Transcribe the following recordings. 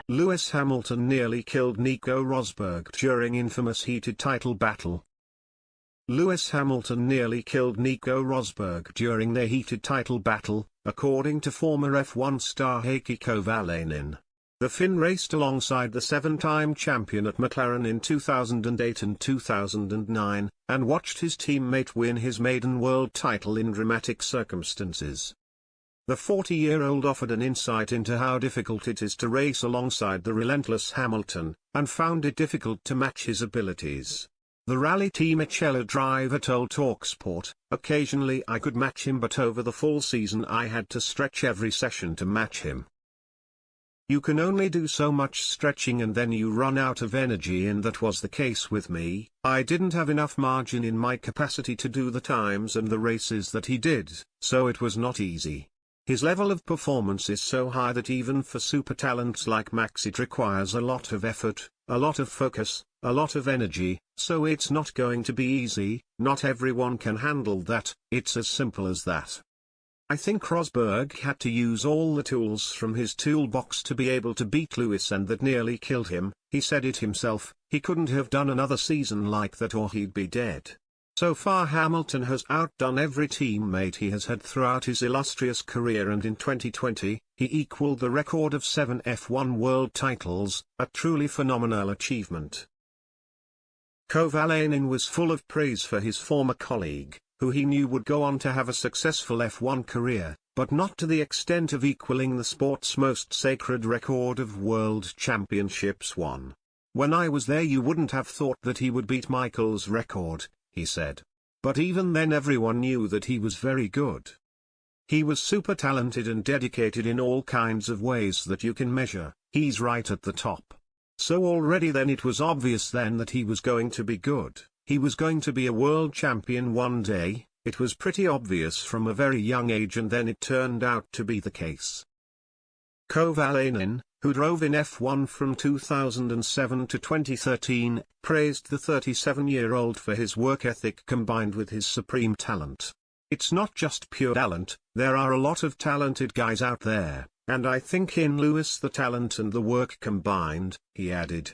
Lewis Hamilton nearly killed Nico Rosberg during infamous heated title battle. Lewis Hamilton nearly killed Nico Rosberg during their heated title battle, according to former F1 star Heikki Kovalainen. The Finn raced alongside the seven-time champion at McLaren in 2008 and 2009, and watched his teammate win his maiden world title in dramatic circumstances. The 40-year-old offered an insight into how difficult it is to race alongside the relentless Hamilton, and found it difficult to match his abilities. The rally team ttle driver told TalkSport, "Occasionally I could match him, but over the full season I had to stretch every session to match him. You can only do so much stretching and then you run out of energy, and that was the case with me. I didn't have enough margin in my capacity to do the times and the races that he did, so it was not easy. His level of performance is so high that even for super talents like Max it requires a lot of effort, a lot of focus, a lot of energy, so it's not going to be easy. Not everyone can handle that, it's as simple as that. I think Rosberg had to use all the tools from his toolbox to be able to beat Lewis, and that nearly killed him. He said it himself, he couldn't have done another season like that or he'd be dead." So far Hamilton has outdone every teammate he has had throughout his illustrious career, and in 2020, he equaled the record of 7 F1 world titles, a truly phenomenal achievement. Kovalainen was full of praise for his former colleague, who he knew would go on to have a successful F1 career, but not to the extent of equaling the sport's most sacred record of world championships won. "When I was there you wouldn't have thought that he would beat Michael's record," he said. "But even then everyone knew that he was very good. He was super talented and dedicated in all kinds of ways that you can measure. He's right at the top. So already then it was obvious then that he was going to be good. He was going to be a world champion one day. It was pretty obvious from a very young age, and then it turned out to be the case." Kovalainen, who drove in F1 from 2007 to 2013, praised the 37-year-old for his work ethic combined with his supreme talent. "It's not just pure talent, there are a lot of talented guys out there, and I think in Lewis the talent and the work combined," he added.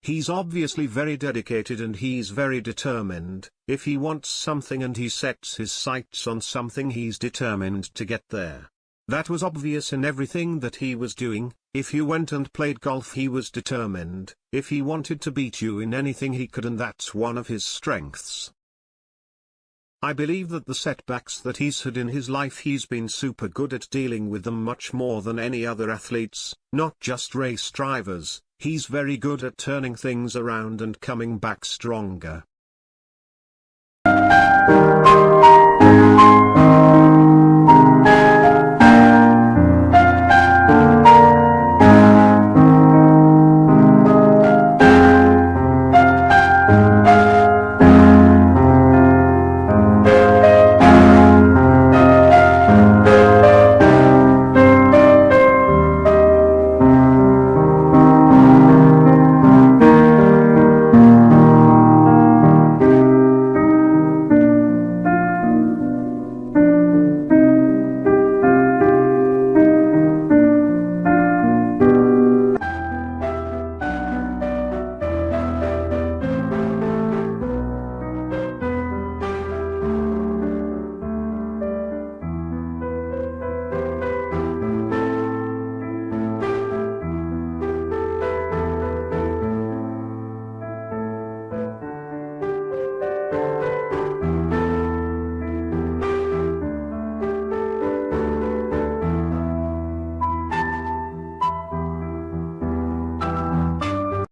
"He's obviously very dedicated and he's very determined. If he wants something and he sets his sights on something, he's determined to get there. That was obvious in everything that he was doing. If you went and played golf, he was determined. If he wanted to beat you in anything, he could, and that's one of his strengths. I believe that the setbacks that he's had in his life, he's been super good at dealing with them, much more than any other athletes, not just race drivers. He's very good at turning things around and coming back stronger.